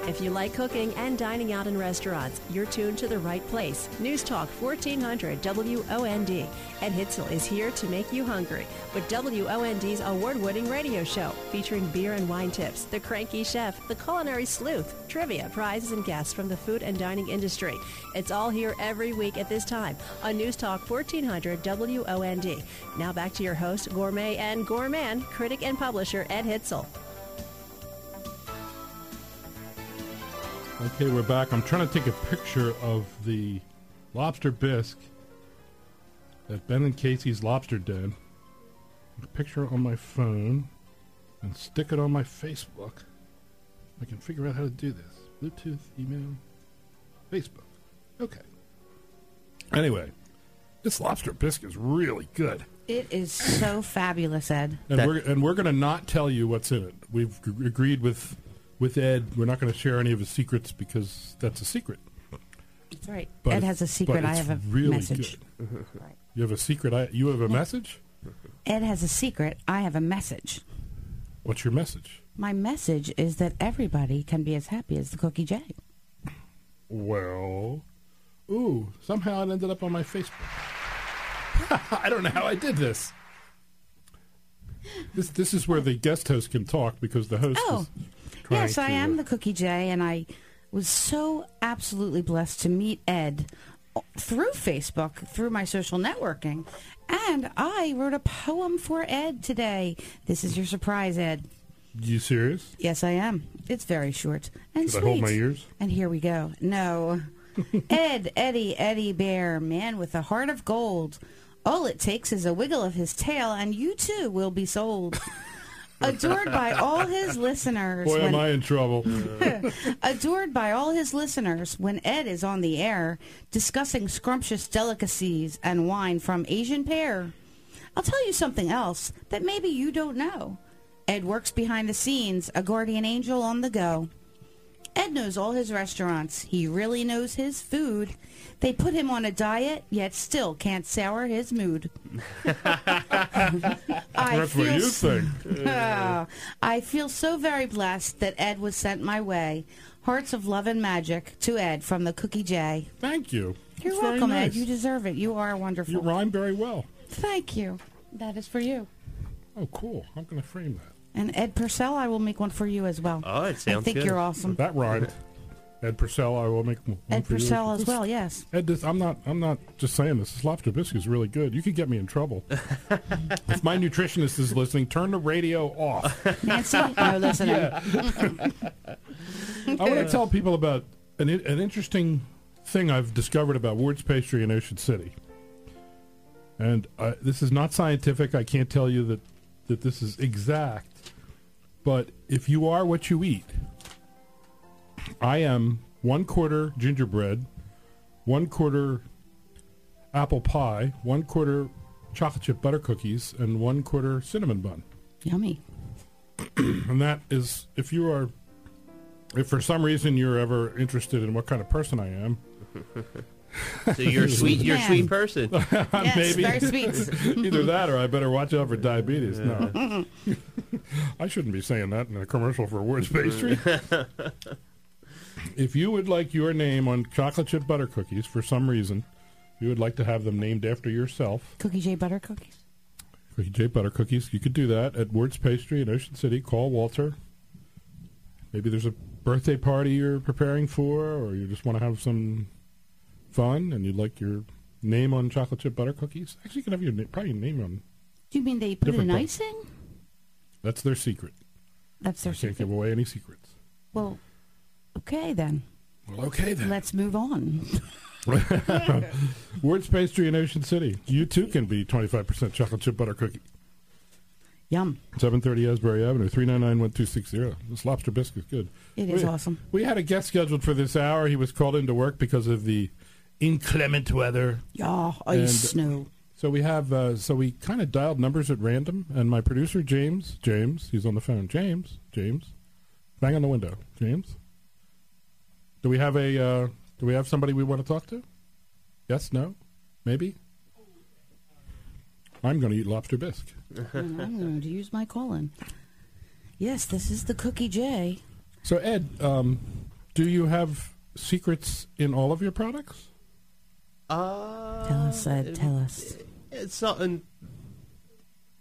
If you like cooking and dining out in restaurants, you're tuned to the right place. News Talk 1400 WOND. Ed Hitzel is here to make you hungry with WOND's award-winning radio show featuring beer and wine tips, the cranky chef, the culinary sleuth, trivia, prizes, and guests from the food and dining industry. It's all here every week at this time on News Talk 1400 WOND. Now back to your host, gourmet and gourmand, critic and publisher Ed Hitzel. Okay, we're back. I'm trying to take a picture of the lobster bisque at Ben and Casey's Lobster Den. A picture on my phone and stick it on my Facebook. I can figure out how to do this. Bluetooth, email, Facebook. Okay. Anyway, this lobster bisque is really good. It is so fabulous, Ed. And we're going to not tell you what's in it. We've agreed with Ed, we're not going to share any of his secrets because that's a secret. That's right. But Ed has a secret. I have a really message. Good. You have a secret. You have a message? Ed has a secret. I have a message. What's your message? My message is that everybody can be as happy as the Cookie J. Well, somehow it ended up on my Facebook. I don't know how I did this. This is where the guest host can talk because the host is... Yes, I am the Cookie J, and I was so absolutely blessed to meet Ed through Facebook, through my social networking, and I wrote a poem for Ed today. This is your surprise, Ed. You serious? Yes, I am. It's very short and Should sweet. I hold my ears? And here we go. No. Eddie Bear, man with a heart of gold. All it takes is a wiggle of his tail, and you too will be sold. Adored by all his listeners. Boy, am I in trouble. Adored by all his listeners when Ed is on the air discussing scrumptious delicacies and wine from Asian pear. I'll tell you something else that maybe you don't know. Ed works behind the scenes, a guardian angel on the go. Ed knows all his restaurants. He really knows his food. They put him on a diet, yet still can't sour his mood. That's what you think. I feel so very blessed that Ed was sent my way. Hearts of love and magic to Ed from the Cookie J. Thank you. You're That's welcome, very nice. Ed. You deserve it. You are wonderful. You rhyme very well. Thank you. That is for you. Oh, cool. I'm going to frame that. And Ed Purcell, I will make one for you as well. Oh, it sounds good. I think you're awesome. That rhymed. Ed Purcell, I will make one Ed for you. Purcell as well, yes. Ed, I'm not just saying this. This lobster biscuit is really good. You could get me in trouble. If my nutritionist is listening, turn the radio off. Nancy, no listening. I want to tell people about an interesting thing I've discovered about Ward's Pastry in Ocean City. And this is not scientific. I can't tell you that this is exact. But if you are what you eat, I am 1/4 gingerbread, 1/4 apple pie, 1/4 chocolate chip butter cookies, and 1/4 cinnamon bun. Yummy. And that is, if for some reason you're ever interested in what kind of person I am. So you're a sweet person. Yes, Maybe. very sweet. Either that or I better watch out for diabetes. No. I shouldn't be saying that in a commercial for Ward's Pastry. If you would like your name on chocolate chip butter cookies for some reason, you would like to have them named after yourself. Cookie J butter cookies. Cookie J butter cookies. You could do that at Ward's Pastry in Ocean City. Call Walter. Maybe there's a birthday party you're preparing for, or you just want to have some fun and you'd like your name on chocolate chip butter cookies. Actually, you can have probably your name on. Do you mean they put in icing? That's their secret. That's their secret. Can't give away any secrets. Well, okay then. Let's move on. Ward's Pastry in Ocean City. You too can be 25% chocolate chip butter cookie. Yum. 730 Asbury Avenue, 399-1260. This lobster biscuit is good. It is awesome. We had a guest scheduled for this hour. He was called into work because of the inclement weather. Yeah, ice, snow. So we have, so we kind of dialed numbers at random, and my producer, James, he's on the phone. James, bang on the window. James? Do we have somebody we want to talk to? Yes, no, maybe? I'm going to eat lobster bisque. And I'm going to use my call-in. Yes, this is the Cookie J. So, Ed, Do you have secrets in all of your products? Tell us, Ed. Tell us. It's something.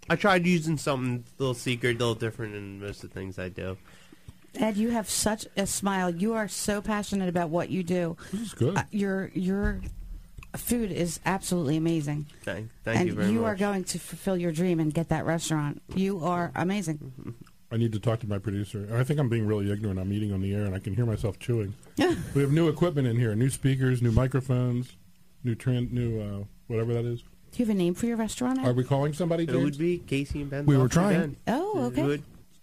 I tried using something a little secret, a little different than most of the things I do. Ed, you have such a smile. You are so passionate about what you do. This is good. Your food is absolutely amazing. Thank and you very much. You are going to fulfill your dream and get that restaurant. You are amazing. I need to talk to my producer. I think I'm being really ignorant. I'm eating on the air, and I can hear myself chewing. We have new equipment in here, new speakers, new microphones, new whatever that is. Do you have a name for your restaurant, Ed? Are we calling somebody, James? It would be Casey and Ben. We were trying. Oh, okay. It would.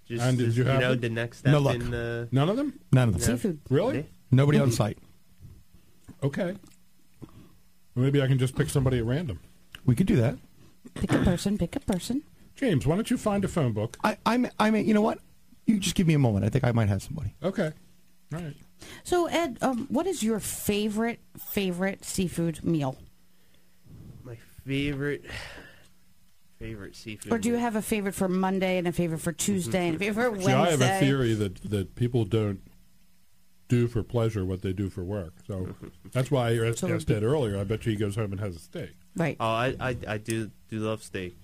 And did you have them? the next step No luck. in None of them? None of them. Seafood. Really? Nobody on site. Okay. Well, maybe I can just pick somebody at random. We could do that. Pick a person. Pick a person. James, why don't you find a phone book? I may, you know what? You just give me a moment. I think I might have somebody. Okay. All right. So, Ed, what is your favorite seafood meal? My favorite seafood. Or do you have a favorite for Monday and a favorite for Tuesday and a favorite for Wednesday? See, I have a theory that people don't do for pleasure what they do for work. So that's why I asked Ed earlier. I bet you he goes home and has a steak. Right. Oh, I do love steak.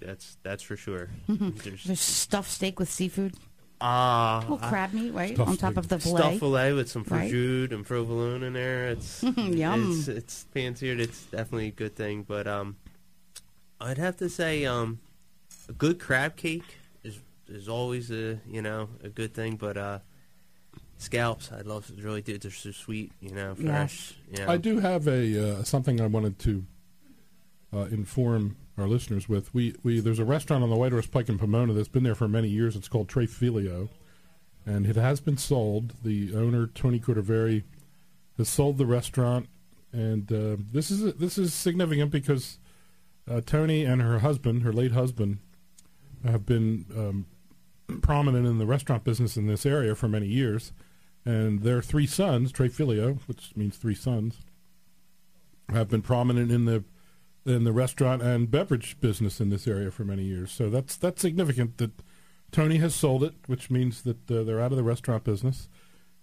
That's for sure. There's stuffed steak with seafood. Little crab meat, right? Stuffed On top steak. of the filet. Stuffed filet with some Right. prosciutto and provolone in there. It's Yum. It's fancier. It's definitely a good thing. But I'd have to say a good crab cake is always a good thing. But scallops, I love to really do. They're so sweet, fresh. Yes. I do have a something I wanted to inform our listeners with. We there's a restaurant on the White Horse Pike in Pomona that's been there for many years. It's called Tre Filio, and it has been sold. The owner, Tony Cordoveri, has sold the restaurant, and this is significant because Tony and her husband, her late husband, have been prominent in the restaurant business in this area for many years, and their three sons, Tre Filio, which means three sons, have been prominent in the restaurant and beverage business in this area for many years. So that's significant that Tony has sold it, which means that they're out of the restaurant business,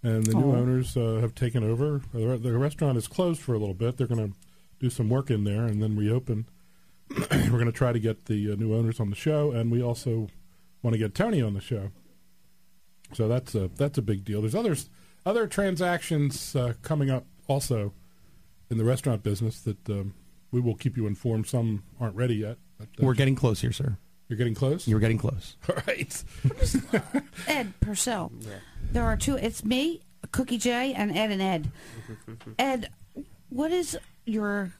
and the new owners have taken over. The restaurant is closed for a little bit. They're going to do some work in there and then reopen. We're going to try to get the new owners on the show, and we also want to get Tony on the show. So that's a big deal. There's other transactions coming up also in the restaurant business that we will keep you informed. Some aren't ready yet. But, We're getting close here, sir. You're getting close? You're getting close. All right. Ed Purcell. Yeah. There are two. It's me, Cookie J, and Ed. Ed, what are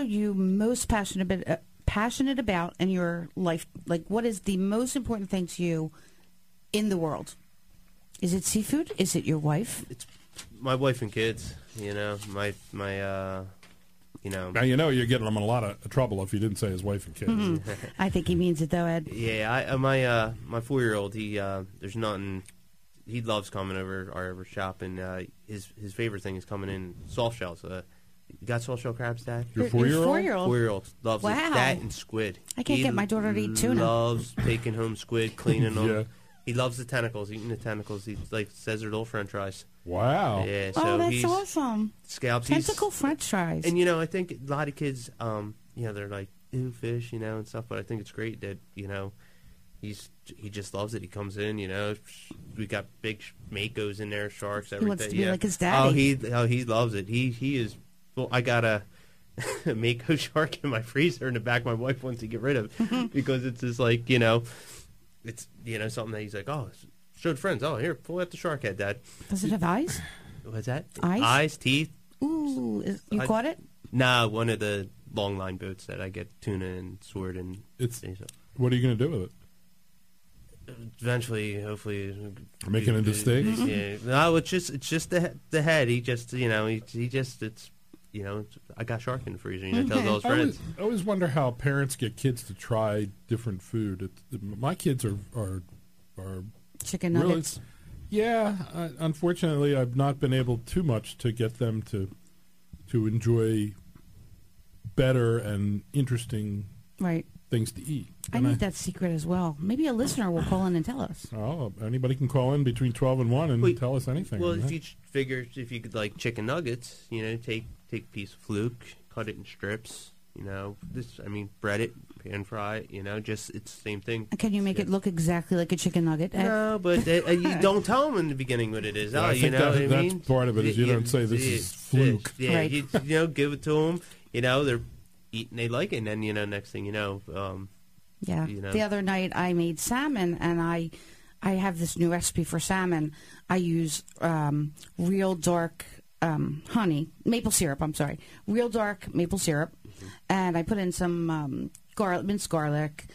you most passionate about in your life? Like, what is the most important thing to you in the world? Is it seafood? Is it your wife? It's my wife and kids. My Now you're getting him in a lot of trouble if you didn't say his wife and kids. I think he means it, though, Ed. Yeah, my 4-year-old, there's nothing. He loves coming over our shop, and his favorite thing is coming in soft shells. You got soft shell crabs, Dad? Your 4-year-old? 4-year-old? 4-year-old loves it. Wow. That and squid. I can't get my daughter to eat tuna. Loves taking home squid, cleaning them. Yeah. He loves the tentacles, eating the tentacles. He says they're little French fries. Wow. Yeah, so Oh, that's he's awesome. scallops. Tentacle French fries. And I think a lot of kids, they're like, ew, fish, and stuff. But I think it's great that he just loves it. He comes in, we got big makos in there, sharks, everything. He wants to be like his daddy. He loves it. He is. Well, I got a mako shark in my freezer in the back. My wife wants to get rid of because it's just like it's something that he's like, oh, showed friends. Oh, here, pull out the shark head, Dad. Does it have eyes? What's that? Eyes? Teeth. Ooh, you caught it? Nah, one of the long line boats that I get tuna and sword and. What are you going to do with it? Eventually, hopefully, Make it into steak? Yeah. No, it's just the head. He just I got shark in the freezer. Tells all his friends. I always wonder how parents get kids to try different food. My kids are Chicken nuggets. Yeah, unfortunately, I've not been able too much to get them to enjoy better and interesting Right. things to eat. I need that secret as well. Maybe a listener will call in and tell us. Oh, anybody can call in between 12 and 1 and tell us anything. Well, if you figure if you could like chicken nuggets, take a piece of fluke, cut it in strips, bread it, pan fry it, just it's the same thing. Can you make it look exactly like a chicken nugget, Ed? No, but you don't tell them in the beginning what it is. I think that's part of it is you don't say this is fluke. Yeah, right. you give it to them. They're eating, they like it, and then next thing you know. Yeah. The other night I made salmon, and I have this new recipe for salmon. I use real dark maple syrup. Real dark maple syrup, and I put in some minced garlic,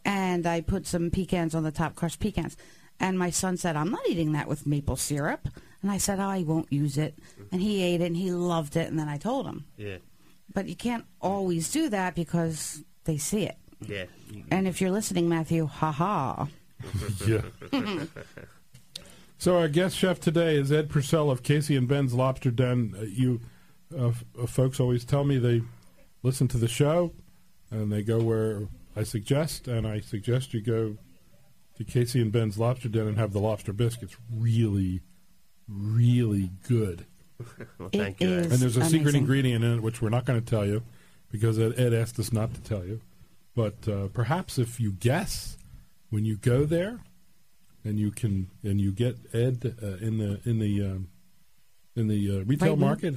and I put some pecans on the top, crushed pecans. And my son said, "I'm not eating that with maple syrup." And I said, "Oh, I won't use it." And he ate it, and he loved it. And then I told him. Yeah. But you can't always do that because they see it. Yeah. And if you're listening, Matthew, ha-ha. Yeah. So our guest chef today is Ed Purcell of Casey and Ben's Lobster Den. Folks always tell me they listen to the show and they go where I suggest, and I suggest you go to Casey and Ben's Lobster Den and have the lobster biscuits. Really, really good. Well, thank you. And there's a secret ingredient in it, which we're not going to tell you because Ed asked us not to tell you. But perhaps if you guess when you go there, and you get Ed in the retail market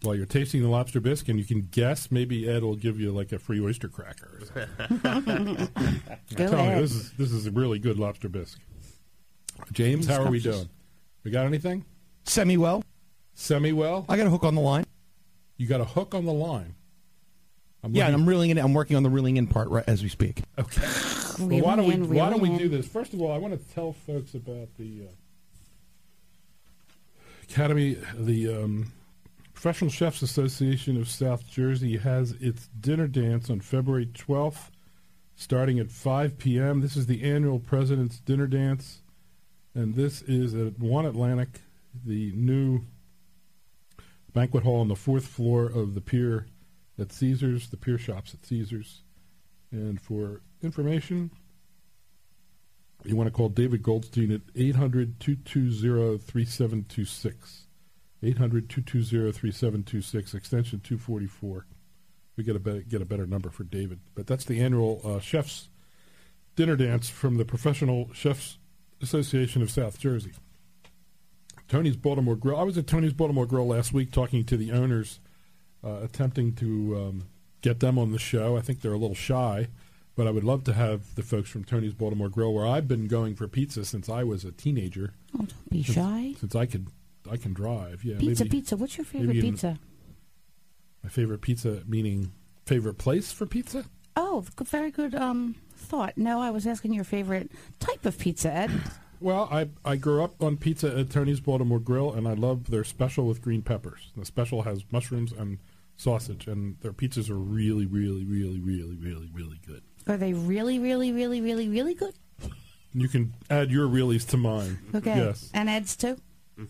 while you're tasting the lobster bisque, and you can guess, maybe Ed will give you like a free oyster cracker. I'm telling you, this is a really good lobster bisque. James, how are we doing? We got anything? Semi-well. Semi-well? I got a hook on the line. You got a hook on the line? And I'm reeling in. I'm working on the reeling in part right as we speak. Okay. Well, why don't we do this? First of all, I want to tell folks about the Academy, the Professional Chefs Association of South Jersey has its dinner dance on February 12th, starting at 5 p.m. This is the annual President's Dinner Dance, and this is at 1 Atlantic, the new banquet hall on the 4th floor of the Pier at Caesars, the Pier Shops at Caesars. And for information, you want to call David Goldstein at 800-220-3726. 800-220-3726, extension 244. We get a better number for David. But that's the annual Chef's Dinner Dance from the Professional Chefs Association of South Jersey. Tony's Baltimore Grill. I was at Tony's Baltimore Grill last week talking to the owners, attempting to get them on the show. I think they're a little shy, but I would love to have the folks from Tony's Baltimore Grill, where I've been going for pizza since I was a teenager. Oh, don't be shy. Since I can drive. Yeah. Pizza. What's your favorite pizza? My favorite pizza, meaning favorite place for pizza? Oh, very good thought. No, I was asking your favorite type of pizza, Ed. Well, I grew up on pizza at Tony's Baltimore Grill, and I love their special with green peppers. The special has mushrooms and sausage, and their pizzas are really, really, really, really, really, really good. Are they really, really, really, really, really good? You can add your reallys to mine. Okay. Yes. And Ed's too? He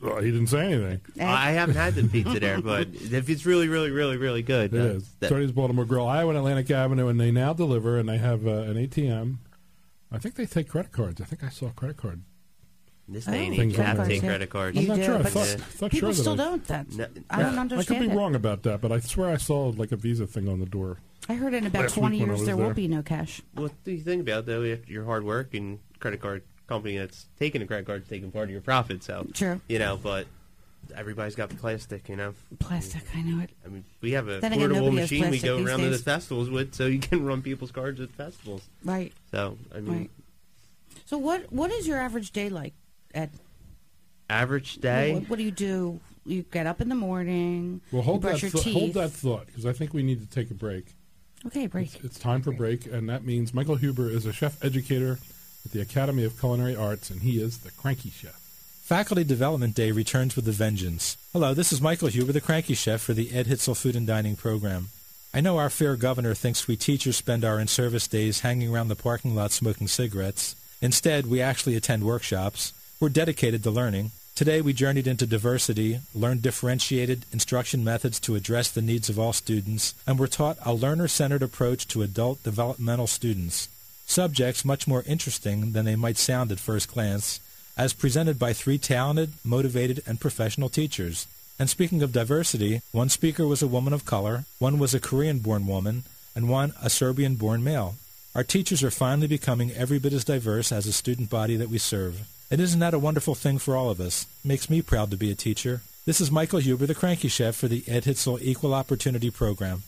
didn't say anything. I haven't had the pizza there, but if it's really, really, really, really good. It is. Tony's Baltimore Grill, Iowa and Atlantic Avenue, and they now deliver, and they have an ATM. I think they take credit cards. I think I saw a credit card. This day and age, you have to take credit cards. I'm not sure. I thought people still don't. I don't understand. I could be wrong about that, but I swear I saw like a Visa thing on the door. I heard in about 20 years there will be no cash. What do you think about, though, if your hard work and credit card company that's taking a credit card is taking part of your profit? So, true. But everybody's got plastic, Plastic, I know it. I mean, we have a portable machine we go around to the festivals with, so you can run people's cards at festivals. Right. So, I mean. Right. So what is your average day like, Ed? Average day? What do you do? You get up in the morning, well, you brush your teeth. Hold that thought, because I think we need to take a break. Okay, break. It's time for break, and that means Michael Huber is a chef educator at the Academy of Culinary Arts, and he is the Cranky Chef. Faculty Development Day returns with a vengeance. Hello, this is Michael Huber, the Cranky Chef for the Ed Hitzel Food and Dining Program. I know our fair governor thinks we teachers spend our in-service days hanging around the parking lot smoking cigarettes. Instead, we actually attend workshops. We're dedicated to learning. Today we journeyed into diversity, learned differentiated instruction methods to address the needs of all students, and were taught a learner-centered approach to adult developmental students. Subjects much more interesting than they might sound at first glance, as presented by 3 talented, motivated, and professional teachers. And speaking of diversity, one speaker was a woman of color, one was a Korean-born woman, and one a Serbian-born male. Our teachers are finally becoming every bit as diverse as the student body that we serve. And isn't that a wonderful thing for all of us? Makes me proud to be a teacher. This is Michael Huber, the Cranky Chef for the Ed Hitzel Equal Opportunity Program.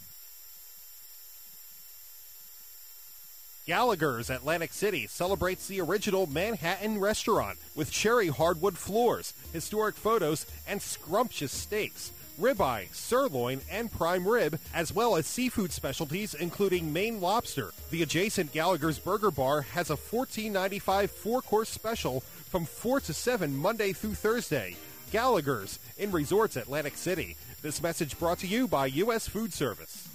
Gallagher's Atlantic City celebrates the original Manhattan restaurant with cherry hardwood floors, historic photos, and scrumptious steaks, ribeye, sirloin, and prime rib, as well as seafood specialties including Maine lobster. The adjacent Gallagher's Burger Bar has a $14.95 4-course special from 4 to 7 Monday through Thursday. Gallagher's in Resorts Atlantic City. This message brought to you by U.S. Food Service.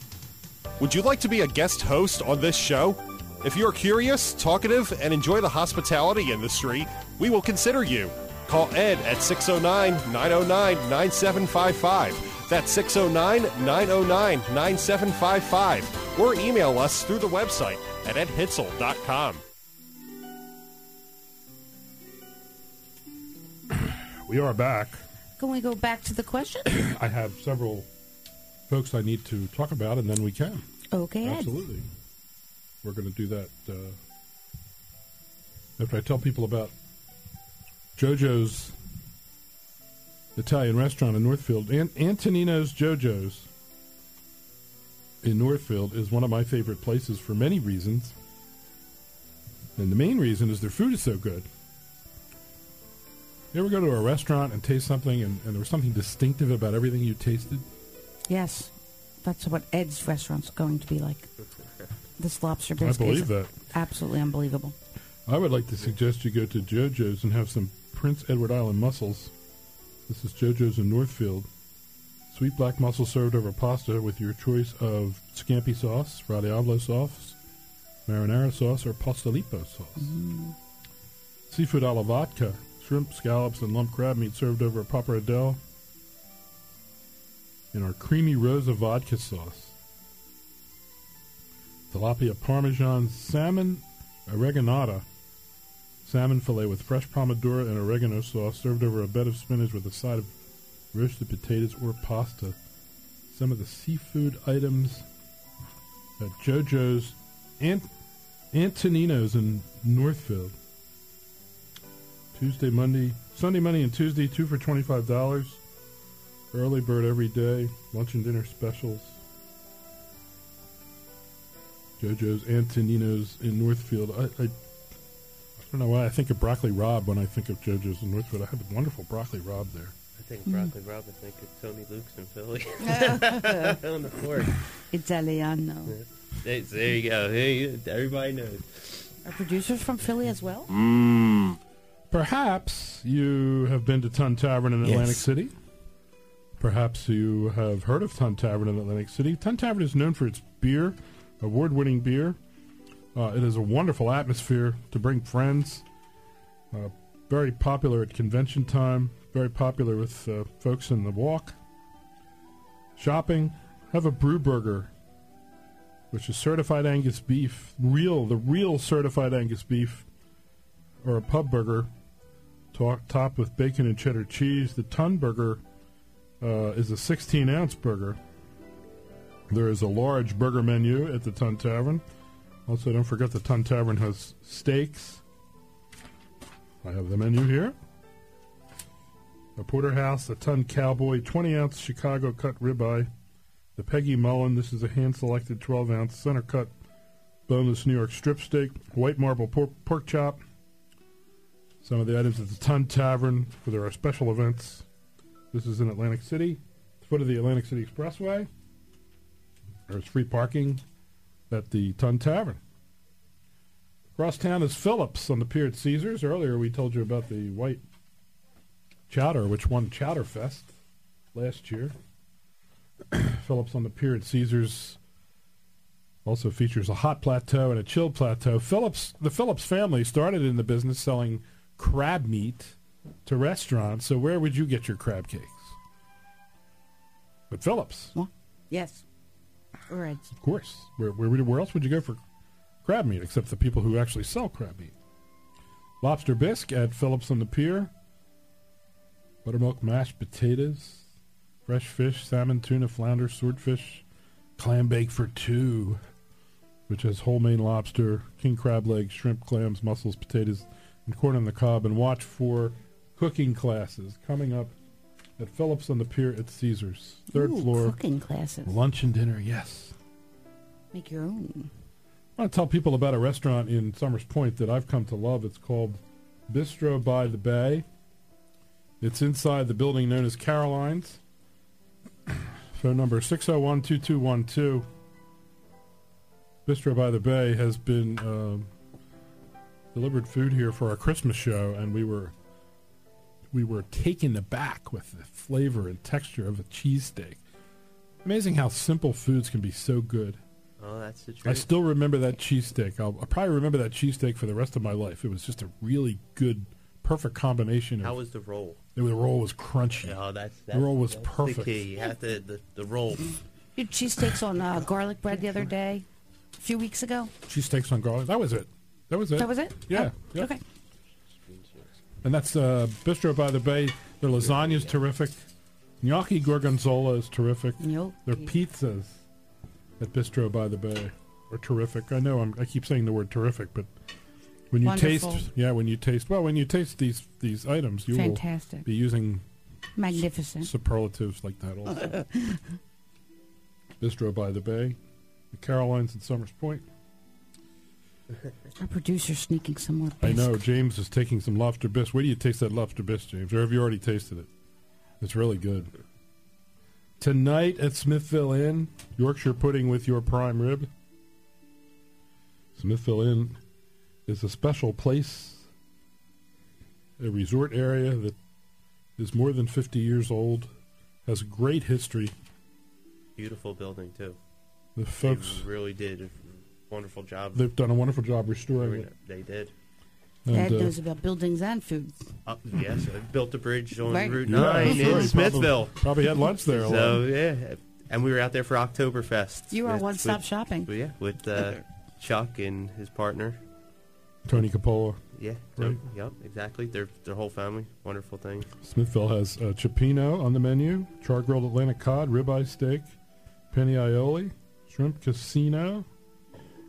Would you like to be a guest host on this show? If you're curious, talkative, and enjoy the hospitality industry, we will consider you. Call Ed at 609-909-9755. That's 609-909-9755. Or email us through the website at edhitzel.com. We are back. Can we go back to the question? I have several folks I need to talk about, and then we can. Okay, Ed. Absolutely. We're going to do that after I tell people about JoJo's Italian restaurant in Northfield. Antonino's JoJo's in Northfield is one of my favorite places for many reasons. And the main reason is their food is so good. You ever go to a restaurant and taste something and there was something distinctive about everything you tasted? Yes. That's what Ed's restaurant's going to be like. This lobster biscuit. I believe that. Absolutely unbelievable. I would like to suggest you go to JoJo's and have some Prince Edward Island mussels. This is JoJo's in Northfield. Sweet black mussel served over pasta with your choice of scampi sauce, radiavolo sauce, marinara sauce, or pastolipo sauce. Seafood alla vodka, shrimp, scallops, and lump crab meat served over a pappardelle in our creamy rosa vodka sauce. Tilapia Parmesan salmon oreganata, salmon fillet with fresh pomodoro and oregano sauce served over a bed of spinach with a side of roasted potatoes or pasta. Some of the seafood items at JoJo's and Antonino's in Northfield. Sunday, Monday, and Tuesday, 2 for $25. Early bird every day. Lunch and dinner specials. JoJo's Antonino's in Northfield. I don't know why I think of Broccoli Rob when I think of JoJo's in Northfield. I have a wonderful Broccoli Rob there. I think Broccoli Rob, I think of Tony Luke's in Philly. On the fork. Italiano. There you go. Hey, everybody knows. Are producers from Philly as well? Perhaps you have been to Ton Tavern in Atlantic City. Perhaps you have heard of Ton Tavern in Atlantic City. Ton Tavern is known for its beer, award-winning beer. It is a wonderful atmosphere to bring friends. Very popular at convention time. Very popular with folks in the walk. Shopping. Have a brew burger, which is certified Angus beef. The real certified Angus beef. Or a pub burger topped with bacon and cheddar cheese. The Ton Burger is a 16-ounce burger. There is a large burger menu at the Ton Tavern. Also, don't forget the Ton Tavern has steaks. I have the menu here. A porterhouse, a Ton Cowboy, 20-ounce Chicago cut ribeye. The Peggy Mullen, this is a hand-selected 12-ounce center-cut boneless New York strip steak. White marble pork chop. Some of the items at the Ton Tavern for their special events. This is in Atlantic City, foot of the Atlantic City Expressway. There's free parking at the Ton Tavern. Across town is Phillips on the pier at Caesars. Earlier we told you about the white chowder, which won Chowder Fest last year. Phillips on the pier at Caesars also features a hot plateau and a chilled plateau. The Phillips family started in the business selling crab meat to restaurants. So where would you get your crab cakes? At Phillips. Well, yes. Or Ed's. Of course. Where else would you go for crab meat except the people who actually sell crab meat? Lobster bisque at Phillips on the Pier. Buttermilk mashed potatoes. Fresh fish, salmon, tuna, flounder, swordfish. Clam bake for two, which has whole Maine lobster, king crab legs, shrimp, clams, mussels, potatoes, and corn on the cob. And watch for cooking classes coming up at Phillips on the Pier at Caesars. Third floor. Cooking classes. Lunch and dinner, yes. Make your own. I want to tell people about a restaurant in Summers Point that I've come to love. It's called Bistro by the Bay. It's inside the building known as Caroline's. Phone number 601-2212. Bistro by the Bay has been delivered food here for our Christmas show, and we were taken aback with the flavor and texture of a cheesesteak. Amazing how simple foods can be so good. Oh, that's the truth. I still remember that cheesesteak. I'll probably remember that cheesesteak for the rest of my life. It was just a really good, perfect combination. How was the roll? The roll was crunchy. Oh, that's the roll was that's perfect. The key. You have to the roll. You had cheesesteaks on garlic bread the other day, a few weeks ago. Cheesesteaks on garlic. That was it. That was it? Yeah. Oh, Yep. Okay. And that's Bistro by the Bay. Their lasagna's terrific. Gnocchi gorgonzola is terrific. Nope. Their pizzas at Bistro by the Bay are terrific. I know I keep saying the word terrific, but when you Wonderful. when you taste these items, you Fantastic. will be using Magnificent. superlatives like that also. Bistro by the Bay, the Carolines in Summers Point. Our producer's sneaking some more bisque. I know James is taking some lobster bisque. Where do you taste that lobster bisque, James? Or have you already tasted it? It's really good. Tonight at Smithville Inn, Yorkshire pudding with your prime rib. Smithville Inn is a special place, a resort area that is more than 50 years old, has a great history. Beautiful building too. The folks They really did a wonderful job. they've done a wonderful job restoring it. They did. Ed And, knows about buildings and food. Yes, I built a bridge on Right. Route yeah, 9 that's in right. Smithville. Probably had lunch there. a lot. So yeah, and we were out there for Oktoberfest. You are with- one-stop with- shopping. Yeah, with Chuck and his partner. Tony Capola. Yeah, Right. Yep, exactly. Their whole family, wonderful thing. Smithville has cioppino on the menu, char-grilled Atlantic cod, ribeye steak, penny aioli, shrimp casino,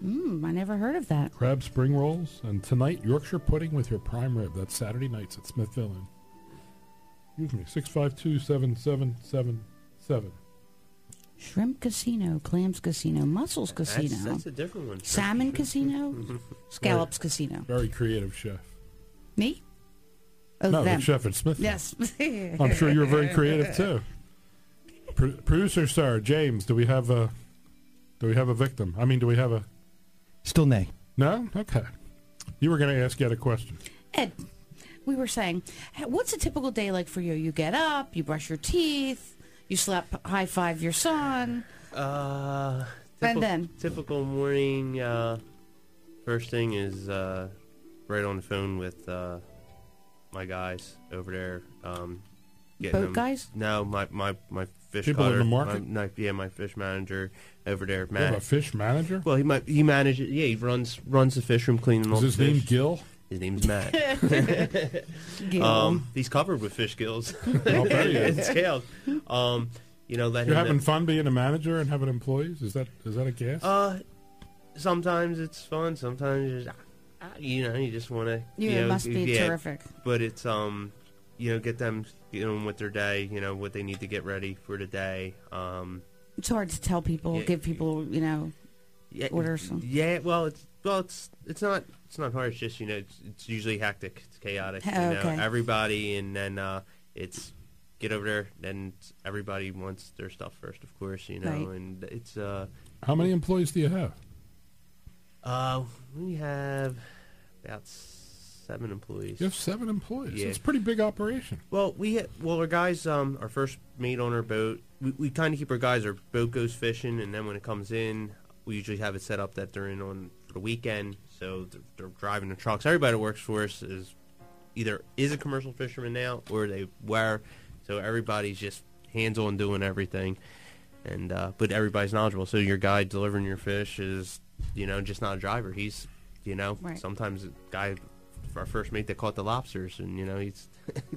I never heard of that. crab spring rolls, and tonight Yorkshire pudding with your prime rib. That's Saturday nights at Smithville Inn. Excuse me, 652-7777. Shrimp Casino, Clams Casino, Mussels Casino, That's a different one. Salmon Casino, Scallops Casino. Very creative chef. Me? Oh, No, them. the chef at Smithville. Yes. I'm sure you're very creative too. Producer sir, James, do we have a victim? I mean, do we have a... Still nay. No? Okay. You were going to ask Ed a question. Ed, we were saying, what's a typical day like for you? You get up, you brush your teeth, you slap high five your son. And then? Typical morning, first thing is right on the phone with my guys over there. Getting Boat them, guys? No, my fish People in cutter. the market? My fish manager over there. You have a fish manager? Well, he manages. Yeah, he runs the fish room, cleaning all Is the his name fish. Gil? His name's Matt. Gil. He's covered with fish gills. I'll bet he is. And scales. Let You're him having know. fun being a manager and having employees? Is that a gas? Sometimes it's fun. Sometimes it's, you just want to. You must be terrific. But it's get them with their day. What they need to get ready for the day. It's hard to tell people, give people, orders. Yeah, it's not hard. It's just it's usually hectic. It's chaotic. Okay. Everybody, and then it's get over there. Then everybody wants their stuff first, of course. Right. And it's How many employees do you have? we have about 7 employees. You have 7 employees. Yeah. It's a pretty big operation. Well, our guys, our first mate on our boat, we kind of keep our guys. Our boat goes fishing, and then when it comes in, we usually have it set up that they're in on the weekend, so they're driving the trucks. Everybody that works for us is, either is a commercial fisherman now or they were. So everybody's just hands-on doing everything, and but everybody's knowledgeable. So your guy delivering your fish is, just not a driver. He's, Right. sometimes a guy, our first mate that caught the lobsters, and he's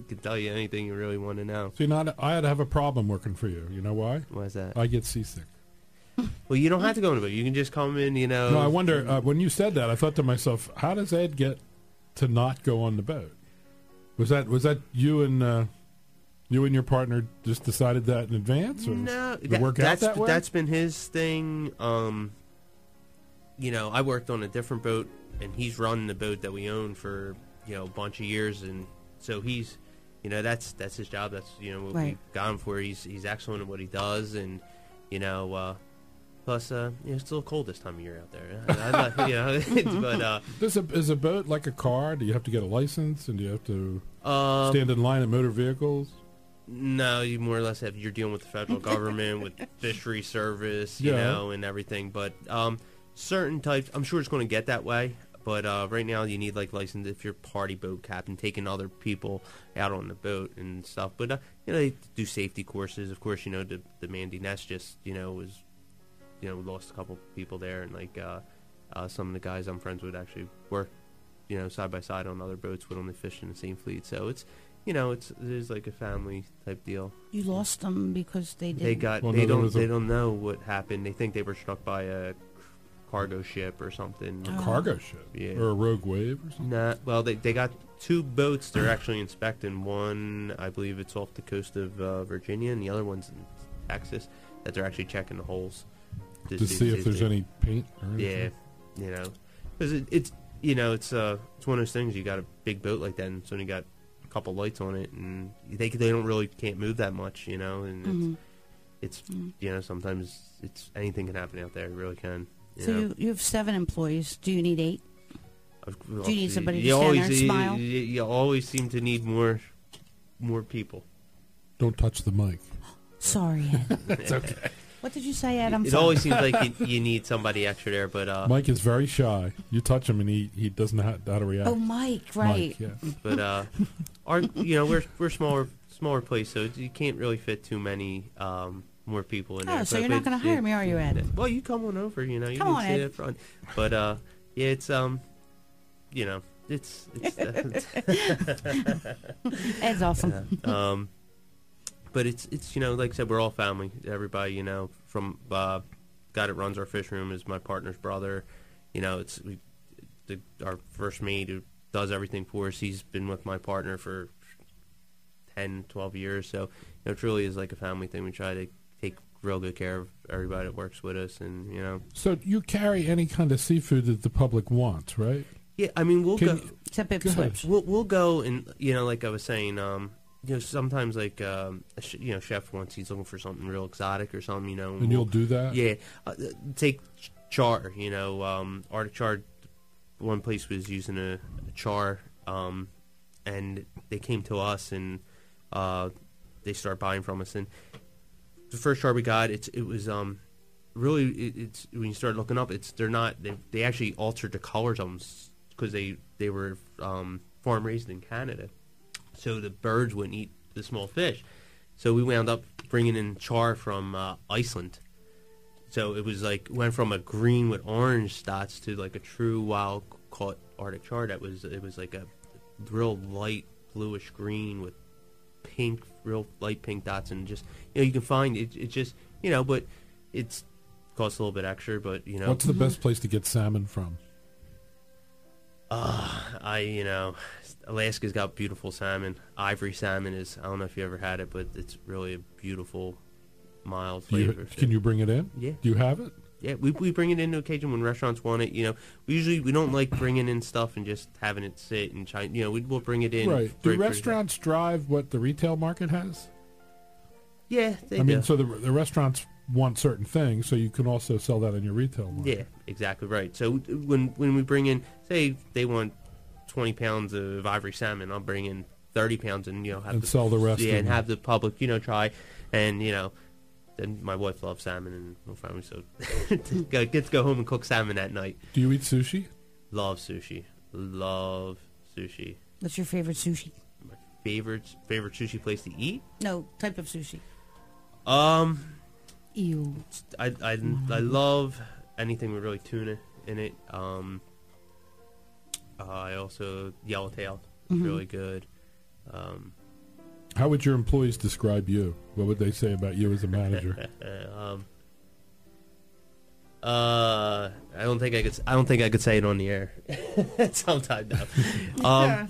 can tell you anything you really want to know. See, I had to have a problem working for you. You know why? Why is that? I get seasick. Well, you don't have to go in the boat. You can just come in. No, I wonder. When you said that, I thought to myself, how does Ed get to not go on the boat? Was that you and your partner just decided that in advance, or no, did it work out that way? That's been his thing. I worked on a different boat, and he's running the boat that we own for a bunch of years, and so he's, that's his job. That's what Right. we got him for. He's excellent at what he does, and plus it's a little cold this time of year out there. But Is a boat like a car? Do you have to get a license, and do you have to stand in line at motor vehicles? No, you more or less you're dealing with the federal government, with fishery service, and everything. But certain types, I'm sure it's going to get that way. But right now, you need license if you're party boat captain, taking other people out on the boat and stuff. But they do safety courses. Of course, the Mandy Nest just was we lost a couple people there, and some of the guys I'm friends with actually work side by side on other boats with only fish in the same fleet. So it's there's like a family type deal. You lost them because they didn't. They don't know what happened. They think they were struck by a cargo ship or something. A cargo ship? Yeah. Or a rogue wave or something? Nah, well, they got two boats they're actually inspecting. One, I believe it's off the coast of Virginia, and the other one's in Texas, that they're actually checking the holes. To see if there's any paint or anything? Yeah, because it's one of those things. You got a big boat like that, and so you got a couple lights on it, and they can't move that much, and it's sometimes anything can happen out there. It really can. You have 7 employees. Do you need 8? Well, Do you need somebody to stand there and smile? You always seem to need more people. Don't touch the mic. Sorry, Ed. It's okay. What did you say, Ed? I'm It sorry. always seems like you need somebody extra there, but Mike is very shy. You touch him and he doesn't know how to react. Oh, Mike, right. Mike, yes. but our we're smaller place, so you can't really fit too many more people in there. Oh, so But you're not going to hire me, are you, Ed? Well, you come on over. You Come can on, sit Ed. up front. But it's Ed's awesome. But it's like I said, we're all family. Everybody, from guy that runs our fish room is my partner's brother. Our first mate who does everything for us. He's been with my partner for 10, 12 years. So it truly is like a family thing. We try to take real good care of everybody that works with us, and So you carry any kind of seafood that the public wants, right? Yeah, I mean we'll go. Except Bib Go ahead. Swips. We'll go, and like I was saying, sometimes chef wants, he's looking for something real exotic or something, And you'll do that? Yeah, take char. Arctic char. One place was using a char, and they came to us and they started buying from us. And the first char we got, it was really it's when you start looking up, they actually altered the colors of them because they were farm raised in Canada. So the birds wouldn't eat the small fish. So we wound up bringing in char from Iceland. So it was went from a green with orange dots to like a true wild caught Arctic char. It was like a real light bluish green with pink, real light pink dots, and just you can find it. It just but it's costs a little bit extra. But What's the best place to get salmon from? Alaska's got beautiful salmon. Ivory salmon is, I don't know if you ever had it, but it's really a beautiful, mild flavor. Can you bring it in? Yeah. Do you have it? Yeah, we bring it in on occasion when restaurants want it. We don't like bringing in stuff and just having it sit and try. We'll bring it in. Right. Do restaurants drive what the retail market has? Yeah, they do. I mean, so the restaurants want certain things, so you can also sell that in your retail market. Yeah, exactly right. So when we bring in, say they want 20 pounds of ivory salmon, I'll bring in 30 pounds and sell the rest. Yeah, and have the public try, and then my wife loves salmon and my family, so get to go home and cook salmon at night. Do you eat sushi? Love sushi. What's your favorite sushi? My favorite sushi place to eat? No, type of sushi. Ew. I love anything with really tuna in it. I also yellowtail. It's really good. How would your employees describe you? What would they say about you as a manager? I don't think I could say it on the air. Sometimes no.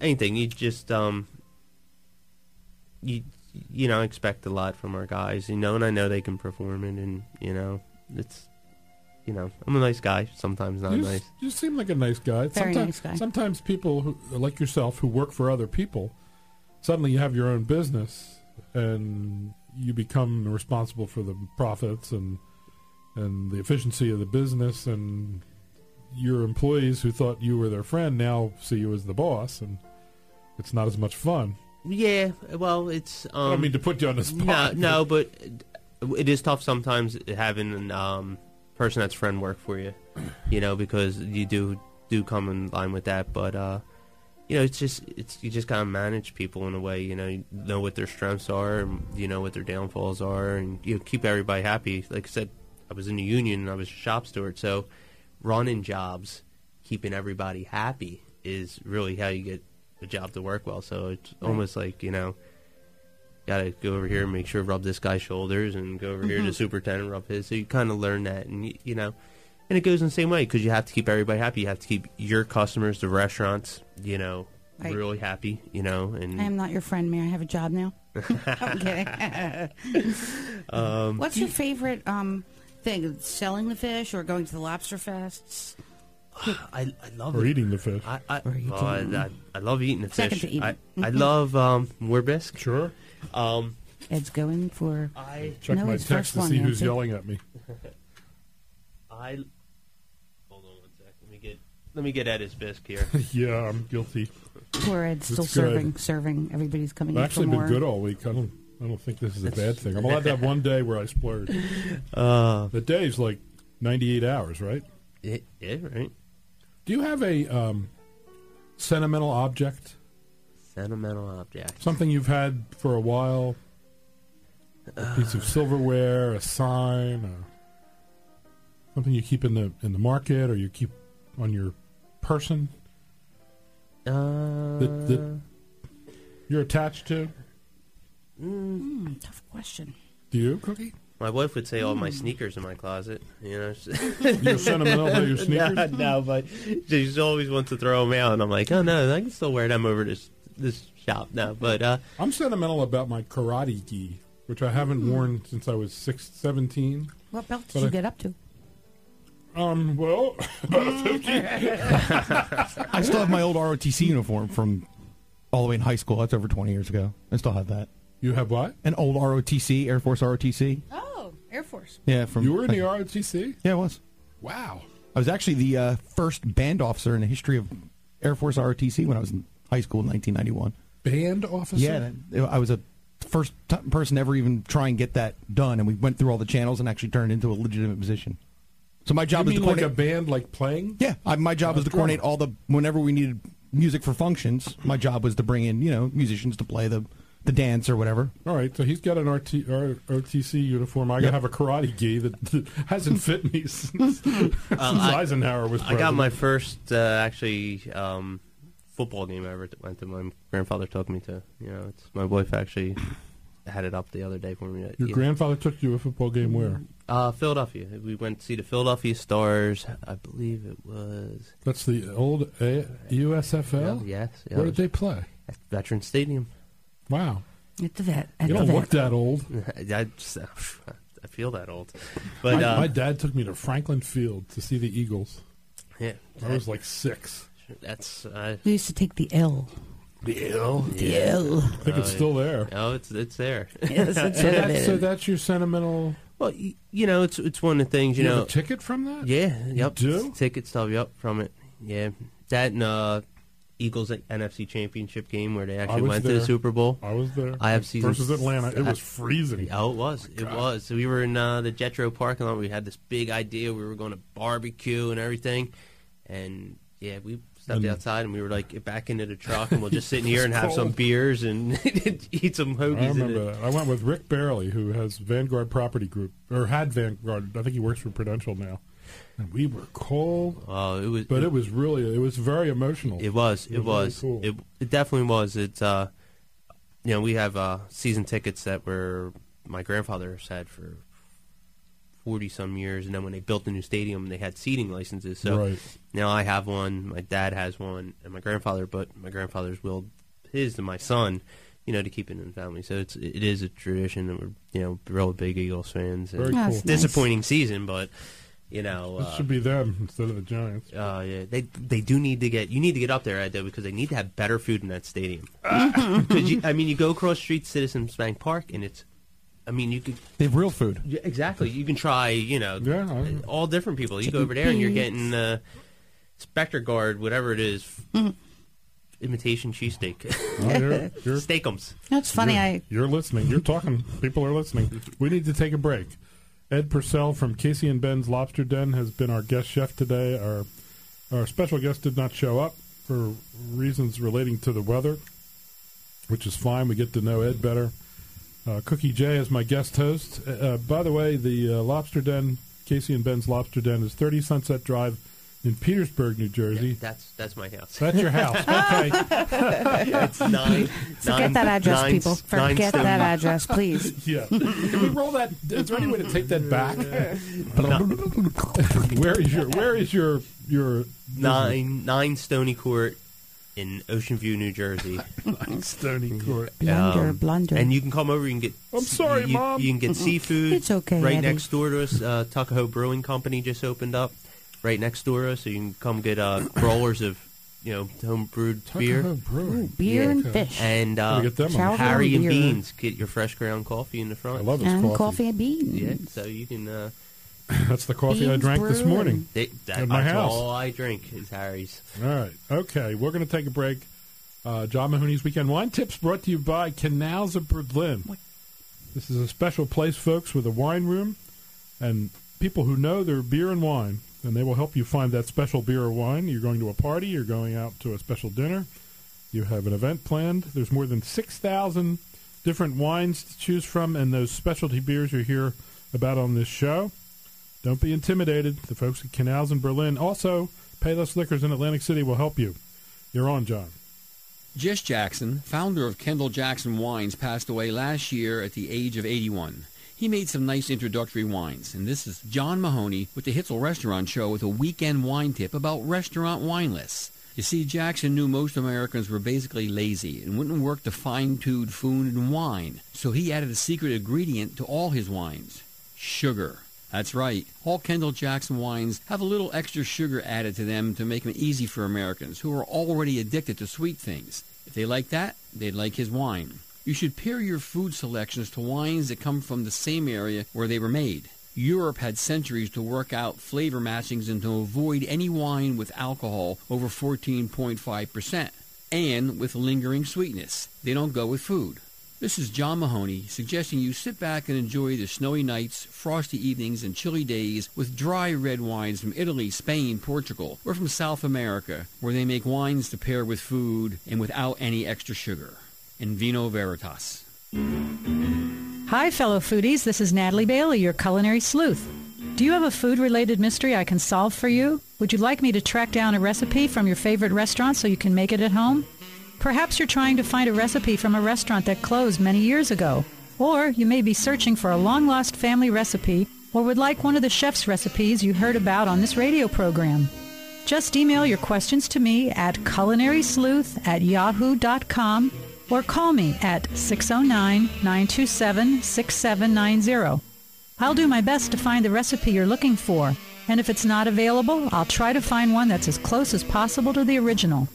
Anything. You just you expect a lot from our guys. And I know they can perform it, and it's. I'm a nice guy. Sometimes not nice. You seem like a nice guy. Nice guy. Sometimes people who, like yourself, who work for other people, suddenly you have your own business, and you become responsible for the profits and the efficiency of the business, and your employees who thought you were their friend now see you as the boss, and it's not as much fun. Yeah, well, it's. I don't mean to put you on the spot. No, but it is tough sometimes having person that's friend work for you, because you do come in line with that. But it's you just gotta manage people in a way. You know what their strengths are, and you know what their downfalls are, and keep everybody happy. Like I said, I was in the union and I was a shop steward, so running jobs, keeping everybody happy is really how you get a job to work well. So it's almost like gotta go over here and make sure rub this guy's shoulders, and go over here to the superintendent, rub his. So you kind of learn that, and and it goes in the same way, because you have to keep everybody happy. You have to keep your customers, the restaurants, really happy. And I am not your friend. May I have a job now? I'm kidding. What's your favorite thing? Selling the fish or going to the lobster fests? I love or it. eating the fish. I love eating the Second fish. to eating. I love more bisque. Sure. Ed's going for. Check my text to see who's yelling at me. Hold on one sec. Let me get Ed his bisque here. Yeah, I'm guilty. Poor Ed's still serving. Everybody's coming I've in for actually more. been good all week. I don't think this is a bad thing. I'm allowed to have one day where I splurge. The day's like 98 hours, right? Yeah, right. Do you have a sentimental object? Sentimental object. Something you've had for a while? A piece of silverware, a sign, something you keep in the market, or you keep on your person? That you're attached to? Tough question. Do you, Cookie? My wife would say all my sneakers in my closet. You're sentimental about your sneakers? No, but she always wants to throw them out, and I'm like, oh no, I can still wear them over this shop now. But I'm sentimental about my karate gi, which I haven't worn since I was 17. What belt did you get up to? Well, about a 50. I still have my old ROTC uniform from all the way in high school. That's over 20 years ago. I still have that. You have what? An old ROTC, Air Force ROTC. Oh, Air Force. Yeah, You were in the ROTC? Yeah, I was. Wow. I was actually the first band officer in the history of Air Force ROTC when I was in high school in 1991. Band officer? Yeah, I was a first person to ever even try and get that done, and we went through all the channels and actually turned it into a legitimate position. So my job you was mean to coordinate, like a band, like playing? Yeah, my job was to coordinate all the whenever we needed music for functions. My job was to bring in musicians to play the dance or whatever. All right, so he's got an ROTC uniform. I have a karate gi that hasn't fit me since Eisenhower was president. I got my first football game I ever went to. My grandfather took me to. My wife actually had it up the other day for me. Your grandfather took you to a football game where? Philadelphia. We went to see the Philadelphia Stars. I believe it was. That's the old USFL? Yes. Where did they play? At Veterans Stadium. Wow. At the vet. You don't look that old. I feel that old. But my dad took me to Franklin Field to see the Eagles. Yeah. I was like 6. That's. We used to take the L. The L? The L. I think it's still there. Oh, it's there. Yes, So that's your sentimental... Well, it's one of the things, You have a ticket from that? Yeah, yep. You do? Ticket stub, yep, from it. Yeah. That and Eagles NFC Championship game where they actually went to the Super Bowl. I was there. I have season versus Atlanta. It was freezing. Oh, it was. It was. So we were in the Jetro parking lot. We had this big idea. We were going to barbecue and everything. And, yeah, we stepped outside, and we were like, get back into the truck, and we'll just sit in here and have some beers and eat some hoagies. I remember that. I went with Rick Barely, who has Vanguard Property Group, or had Vanguard. I think he works for Prudential now. And we were cold. Oh, it was. But it was very emotional. It was. It was. Cool. It definitely was. It's we have season tickets that were my grandfather's had for 40-some years, and then when they built the new stadium, they had seating licenses. So now I have one, my dad has one, and my grandfather's willed his to my son, to keep it in the family. So it is a tradition, and we're real big Eagles fans. And very cool. Disappointing season, but it should be them instead of the Giants. Yeah, they do need to get. You need to get up there, Ed, though, because they need to have better food in that stadium. Because you go across the street, to Citizens Bank Park, and it's. You could. They have real food. Yeah, exactly. You can try, all different people. You go over there and you're getting Spectre Guard, whatever it is, imitation cheesesteak. You're Steakums. That's funny. You're listening. You're talking. People are listening. We need to take a break. Ed Purcell from Casey and Ben's Lobster Den has been our guest chef today. Our special guest did not show up for reasons relating to the weather, which is fine. We get to know Ed better. Cookie J is my guest host. By the way, the Lobster Den, Casey and Ben's Lobster Den, is 30 Sunset Drive in Petersburg, New Jersey. Yeah, that's my house. That's your house. Okay. It's nine. Forget that address, people. Forget that address, please. Yeah. Can we roll that? Is there any way to take that back? Where is your 9 Stony Court in Ocean View, New Jersey. Stony Court. Blunder. And you can come over. You can get. I'm sorry, Mom. You can get seafood. It's okay. Right Eddie. next door to us, Tuckahoe Brewing Company just opened up. Right next door to us, so you can come get growlers of home brewed beer. Beer and fish. And get them on. Harry and Beans. Get your fresh ground coffee in the front. I love this and coffee and beans. Yeah, so you can. That's the coffee I Beans drank this brewing. morning. That's my house. all I drink is Harry's. All right. Okay. We're going to take a break. John Mahoney's Weekend Wine Tips brought to you by Canals of Berlin. This is a special place, folks, with a wine room and people who know their beer and wine, and they will help you find that special beer or wine. You're going to a party. You're going out to a special dinner. You have an event planned. There's more than 6,000 different wines to choose from, and those specialty beers you hear about on this show. Don't be intimidated. The folks at Canals in Berlin. Also, Payless Liquors in Atlantic City will help you. You're on, John. Jess Jackson, founder of Kendall Jackson Wines, passed away last year at the age of 81. He made some nice introductory wines, and this is John Mahoney with the Hitzel Restaurant Show with a weekend wine tip about restaurant wine lists. You see, Jackson knew most Americans were basically lazy and wouldn't work to fine-tune food and wine, so he added a secret ingredient to all his wines: sugar. That's right. All Kendall Jackson wines have a little extra sugar added to them to make them easy for Americans who are already addicted to sweet things. If they like that, they'd like his wine. You should pair your food selections to wines that come from the same area where they were made. Europe had centuries to work out flavor matchings and to avoid any wine with alcohol over 14.5% and with lingering sweetness. They don't go with food. This is John Mahoney suggesting you sit back and enjoy the snowy nights, frosty evenings, and chilly days with dry red wines from Italy, Spain, Portugal, or from South America, where they make wines to pair with food and without any extra sugar. In Vino Veritas. Hi, fellow foodies. This is Natalie Bailey, your culinary sleuth. Do you have a food-related mystery I can solve for you? Would you like me to track down a recipe from your favorite restaurant so you can make it at home? Perhaps you're trying to find a recipe from a restaurant that closed many years ago. Or you may be searching for a long-lost family recipe or would like one of the chef's recipes you heard about on this radio program. Just email your questions to me at culinarysleuth@yahoo.com or call me at 609-927-6790. I'll do my best to find the recipe you're looking for, and if it's not available, I'll try to find one that's as close as possible to the original.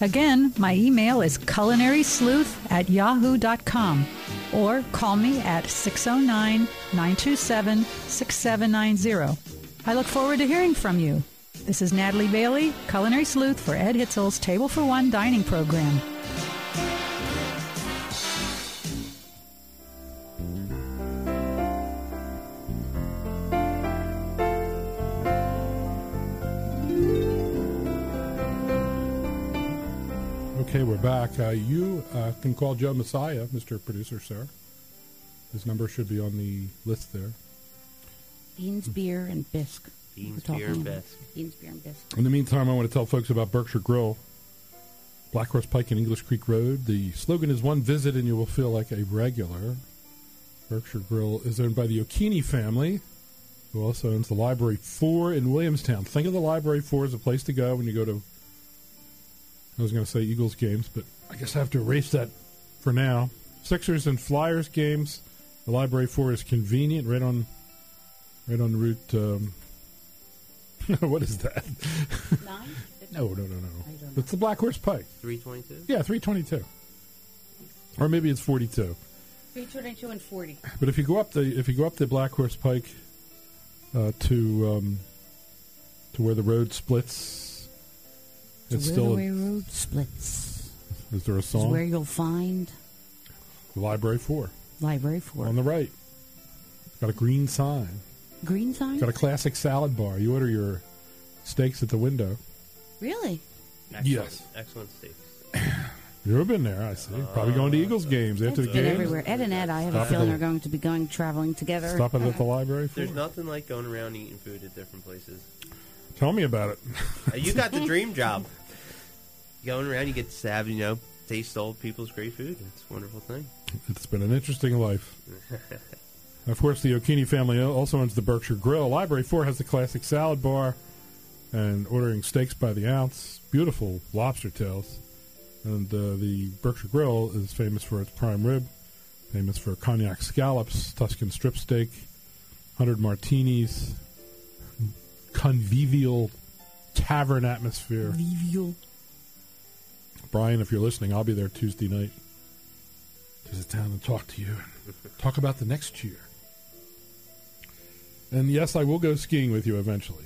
Again, my email is culinarysleuth@yahoo.com or call me at 609-927-6790. I look forward to hearing from you. This is Natalie Bailey, Culinary Sleuth for Ed Hitzel's Table for One dining program. Okay, we're back. You can call Joe Messiah, Mr. Producer, sir. His number should be on the list there. Beans, beer, and bisque. Beans, beer, and bisque. Beans, beer, and bisque. In the meantime, I want to tell folks about Berkshire Grill, Black Horse Pike and English Creek Road. The slogan is one visit and you will feel like a regular. Berkshire Grill is owned by the O'Keefe family, who also owns the Library 4 in Williamstown. Think of the Library 4 as a place to go when you go to, I was going to say Eagles games, but I guess I have to erase that for now. Sixers and Flyers games. The Library 4 is convenient, right on Route. What is that? 9? No. It's the Black Horse Pike. 322? Yeah, 322. Or maybe it's 42. 322 and 40. But if you go up the Black Horse Pike to where the road splits, it's still the road splits. Is there a song? Is where you'll find the Library 4. Library 4 on the right. It's got a green sign. Green sign? It's got a classic salad bar. You order your steaks at the window. Really? Excellent, yes. Excellent steaks. You've ever been there, I see. Probably going to Eagles games after the game. Everywhere. Ed and Ed, I have a feeling, are going to be traveling together. Stop it at the Library 4. There's nothing like going around eating food at different places. Tell me about it. You got the dream job. Going around, you get to have, taste all people's great food. It's a wonderful thing. It's been an interesting life. Of course, the O'Keefe family also owns the Berkshire Grill. Library 4 has the classic salad bar and ordering steaks by the ounce. Beautiful lobster tails. And the Berkshire Grill is famous for its prime rib, famous for cognac scallops, Tuscan strip steak, 100 martinis, convivial tavern atmosphere. Convivial. Brian, if you're listening, I'll be there Tuesday night to sit down and talk to you. Talk about the next year. And yes, I will go skiing with you eventually.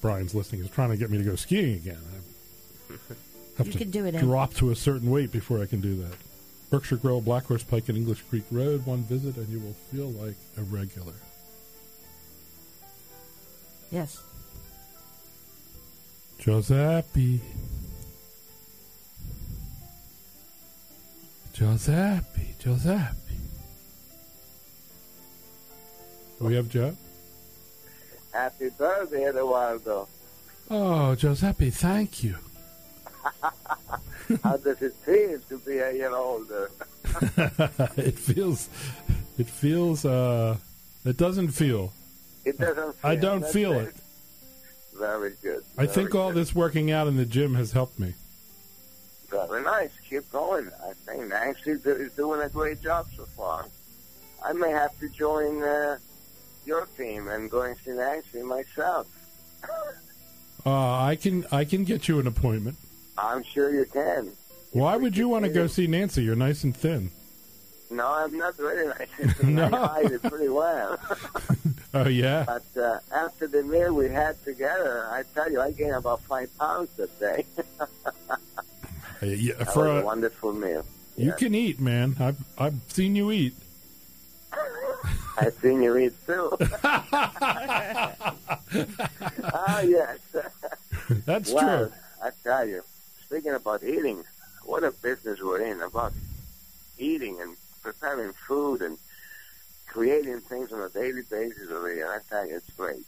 Brian's listening. He's trying to get me to go skiing again. I have to can do it, Ed. drop to a certain weight before I can do that. Berkshire Grill, Black Horse Pike, and English Creek Road. One visit and you will feel like a regular. Yes. Giuseppe. Do we have Joe? Happy birthday, Eduardo. Oh, Giuseppe, thank you. How does it feel to be a year older? It doesn't feel. It doesn't feel. I don't feel it. Very good. I think all this working out in the gym has helped me. Very nice. Keep going. I think Nancy is doing a great job so far. I may have to join your team and go and see Nancy myself. I can get you an appointment. I'm sure you can. Why would you want to go see Nancy? You're nice and thin. No, I'm not really nice and thin. No. I hide it pretty well. Oh, yeah? But after the meal we had together, I tell you, I gained about 5 pounds that day. Yeah, that was a wonderful meal. You Yes. can eat, man. I've seen you eat. I've seen you eat too. Yes. That's well, true. I tell you, speaking about eating, what a business we're in about eating and preparing food and creating things on a daily basis over here. I tell you, it's great.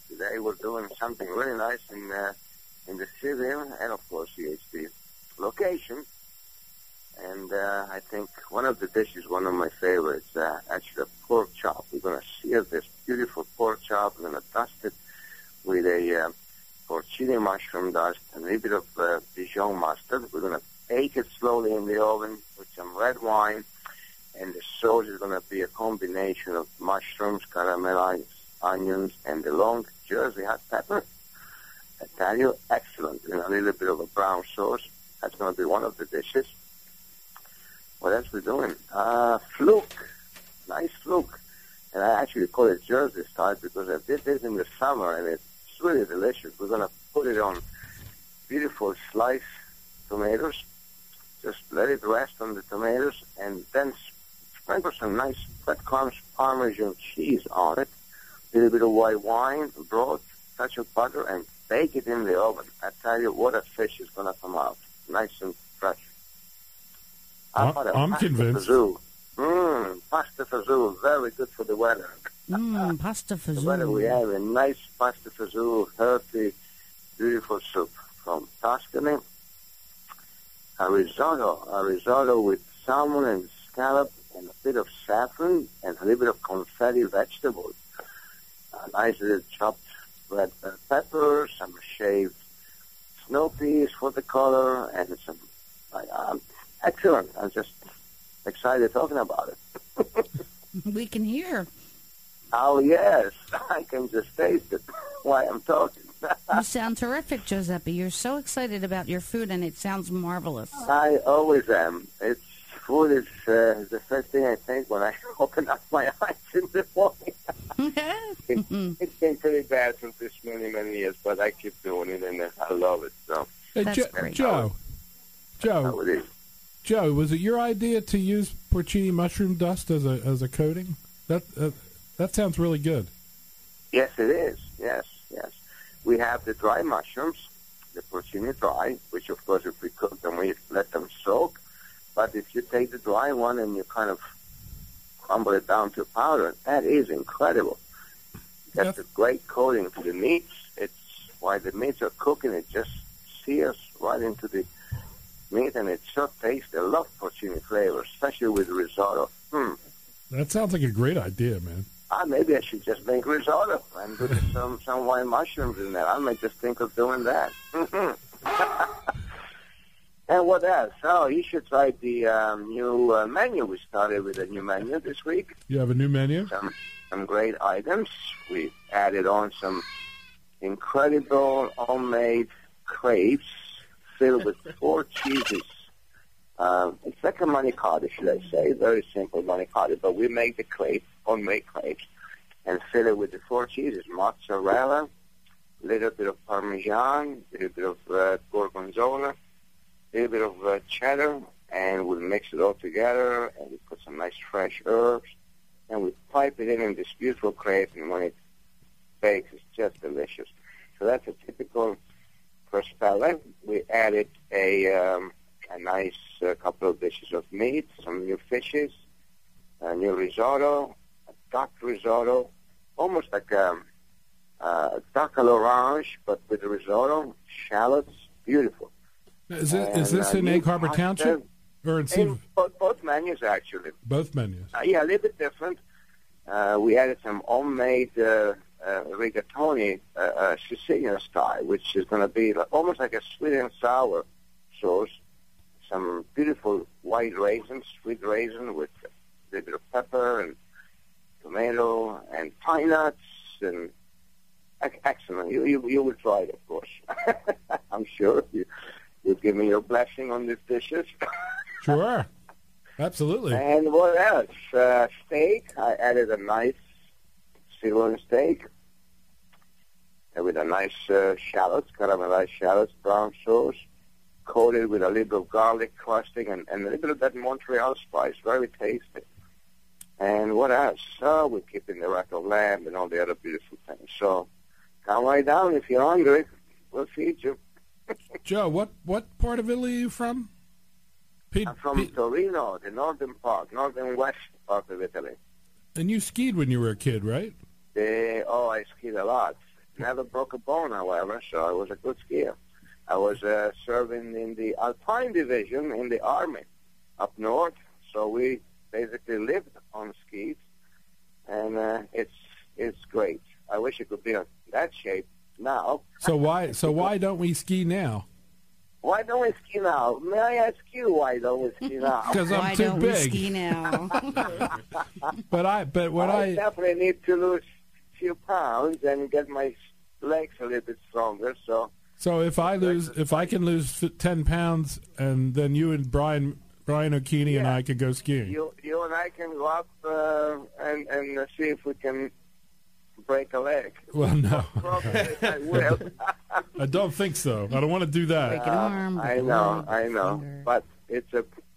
Today we're doing something really nice in the city and, of course, CHD location. And I think one of the dishes, one of my favorites, actually a pork chop. We're going to sear this beautiful pork chop. We're going to dust it with a porcini mushroom dust and a little bit of Dijon mustard. We're going to bake it slowly in the oven with some red wine. And the sauce is going to be a combination of mushrooms, caramelized onions, and the long Jersey hot pepper. I tell you, excellent. And a little bit of a brown sauce. That's going to be one of the dishes. What else we doing? Fluke. Nice fluke. And I actually call it Jersey style because I did this in the summer and it's really delicious. We're going to put it on beautiful sliced tomatoes. Just let it rest on the tomatoes and then sprinkle some nice breadcrumbs, Parmesan cheese on it. A little bit of white wine, broth, touch of butter, and bake it in the oven. I tell you what, a fish is going to come out. Nice and How about a I'm pasta convinced. fazool? Pasta fazool, very good for the weather. Pasta The weather we fazool. have a nice pasta fazool, healthy, beautiful soup from Tuscany. A risotto with salmon and scallop and a bit of saffron and a little bit of confetti vegetables. A nice little chopped red pepper, some shaved snow peas for the color, and some excellent. I'm just excited talking about it. We can hear. Oh, yes. I can just taste it while I'm talking. You sound terrific, Giuseppe. You're so excited about your food, and it sounds marvelous. I always am. Food is the first thing I think when I open up my eyes in the morning. It's been pretty bad for this many, many years, but I keep doing it, and I love it. So, Hey, That's great. Joe, how it is. Joe, was it your idea to use porcini mushroom dust as a coating? That sounds really good. Yes, it is. Yes. We have the dry mushrooms, the porcini dry, which, of course, if we cook them, we let them soak. But if you take the dry one and you kind of crumble it down to powder, that is incredible. That's a great coating to the meats. It's while the meats are cooking, it just sears right into the meat, and it's so tasty. I love porcini flavor, especially with risotto. That sounds like a great idea, man. Maybe I should just make risotto and put some white mushrooms in there. I might just think of doing that. And what else? Oh, you should try the new menu. We started with a new menu this week. You have a new menu? Some great items. We added on some incredible homemade crepes filled with 4 cheeses. It's like a manicotti, should I say. Very simple manicotti, but we make the crepes, homemade crepes, and fill it with the 4 cheeses. Mozzarella, a little bit of Parmesan, a little bit of Gorgonzola, a little bit of cheddar, and we mix it all together, and we put some nice fresh herbs, and we pipe it in this beautiful crepe, and when it bakes, it's just delicious. So that's a typical crespelle. We added a nice couple of dishes of meat, some new fishes, a new risotto, a duck risotto, almost like a duck à l'orange, but with the risotto, shallots, beautiful. Is this in Egg Harbor Township? Or in both menus, actually. Both menus. Yeah, a little bit different. We added some homemade rigatoni, Sicilian style, which is going to be almost like a sweet and sour sauce. Some beautiful white raisins, sweet raisin with a little bit of pepper and tomato and pine nuts, and excellent. You will try it, of course. I'm sure you'll give me your blessing on these dishes. Sure. Absolutely. And what else? Steak. I added a nice sirloin steak with a nice shallots, caramelized shallots, brown sauce, coated with a little of garlic crusting and a little bit of that Montreal spice. Very tasty. And what else? We're keeping the rack of lamb and all the other beautiful things. So come right down if you're hungry. We'll feed you. Joe, what part of Italy are you from? I'm from Torino, the northern west part of Italy. And you skied when you were a kid, right? I skied a lot. Never broke a bone, however, so I was a good skier. I was serving in the Alpine Division in the Army up north, so we basically lived on skis, and it's great. I wish it could be in that shape now. So why don't we ski now? Why don't we ski now? May I ask you why don't we ski now? Because I'm Why too don't big. we ski now? I definitely need to lose a few pounds and get my legs a little bit stronger. So if I can lose 10 pounds, and then you and Brian O'Keefe and I could go skiing. You and I can go up and see if we can break a leg. Well, no. Probably I will. I don't think so. I don't want to do that. Break an arm. I know. Finger. But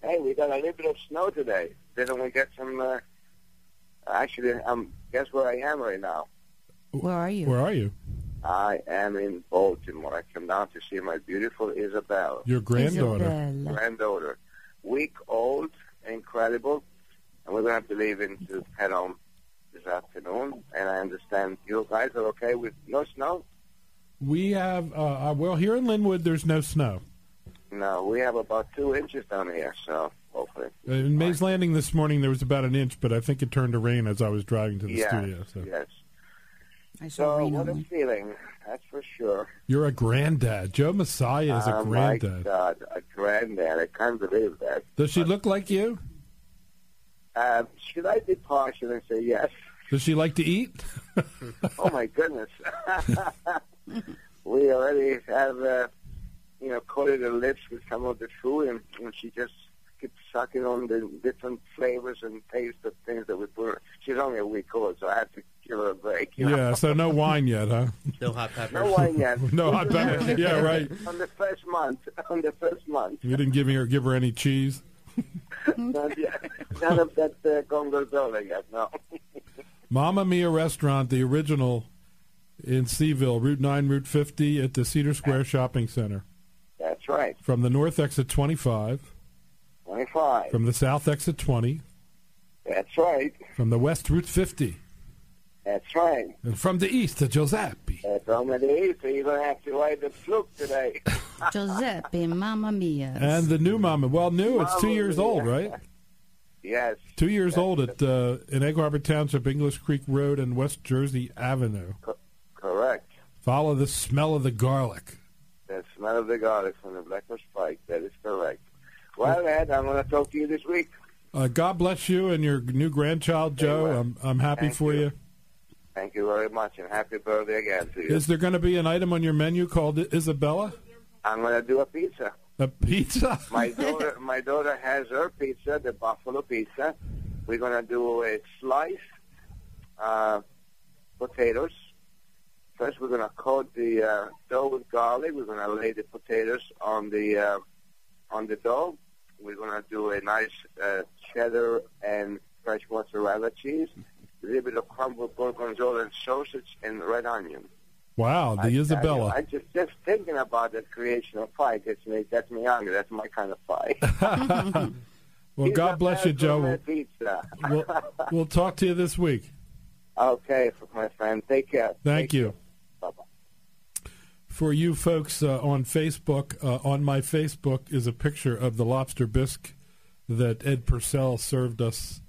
hey, we got a little bit of snow today. Didn't we get some? Actually, guess where I am right now? Where are you? Where are you? I am in Baltimore. I came down to see my beautiful Isabel. Your granddaughter. Isabella. Granddaughter. week old, incredible. And we're going to have to leave to head home this afternoon. And I understand you guys are okay with no snow? We have, well, here in Linwood, there's no snow. No, we have about 2 inches down here, so hopefully. In Mays Landing this morning, there was about an inch, but I think it turned to rain as I was driving to the studio. So. Yes. I saw rain what on a feeling, that's for sure. You're a granddad. Joe Messiah is a granddad. My God, a granddad. I can't believe that. Does she look like you? Should I be partial and say yes? Does she like to eat? Oh, my goodness. We already have, coated her lips with some of the food, and she just keeps sucking on the different flavors and taste of things that we put. She's only a week old, so I have to give her a break. Yeah, so no wine yet, huh? No hot peppers. No wine yet. No hot peppers. Yeah, right. On the first month. You didn't give her any cheese? Not yet. None of that gorgonzola yet, no. Mamma Mia Restaurant, the original in Seaville, Route 9, Route 50 at the Cedar Square Shopping Center. That's right. From the north exit 25. 25. From the south exit 20. That's right. From the west Route 50. That's right. And from the east to Giuseppe. From the east, so you're going to have to ride the fluke today. Giuseppe, Mamma Mia. And the new Mamma. Well, new, it's 2 years old, right? Yes. 2 years old at in Egg Harbor Township, English Creek Road and West Jersey Avenue. Correct. Follow the smell of the garlic. The smell of the garlic from the Blackbush Pike. That is correct. Well, Ed, I'm going to talk to you this week. God bless you and your new grandchild, Joe. Well. I'm happy for you. Thank you very much, and happy birthday again to you. Is there going to be an item on your menu called Isabella? I'm going to do a pizza. A pizza? My daughter has her pizza, the buffalo pizza. We're going to do a sliced potatoes. First, we're going to coat the dough with garlic. We're going to lay the potatoes on the dough. We're going to do a nice cheddar and fresh mozzarella cheese, a little bit of crumbled gorgonzola and sausage and red onion. Wow, the Isabella. I just thinking about that creation of pie gets me hungry. That's my kind of pie. Well, God bless you, Joe. We'll talk to you this week. Okay, my friend. Take care. Thank you. Bye-bye. For you folks on Facebook, on my Facebook is a picture of the lobster bisque that Ed Purcell served us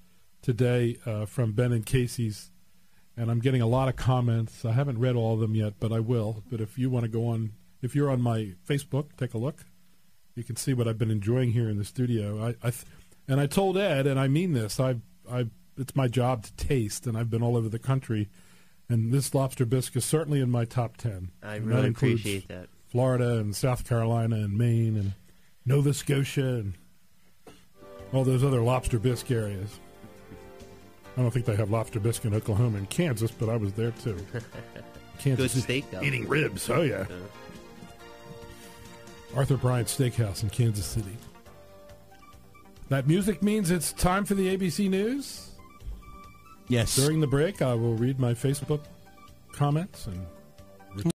today from Ben and Casey's. And I'm getting a lot of comments. I haven't read all of them yet, but I will. But if you want to go on, if you're on my Facebook, take a look. You can see what I've been enjoying here in the studio. And I told Ed, and I mean this, it's my job to taste, and I've been all over the country. And this lobster bisque is certainly in my top 10. I really appreciate that. Florida and South Carolina and Maine and Nova Scotia and all those other lobster bisque areas. I don't think they have lobster bisque in Oklahoma and Kansas, but I was there too. Kansas Good steak, though. Eating ribs, oh yeah. Arthur Bryant Steakhouse in Kansas City. That music means it's time for the ABC News. Yes. During the break, I will read my Facebook comments and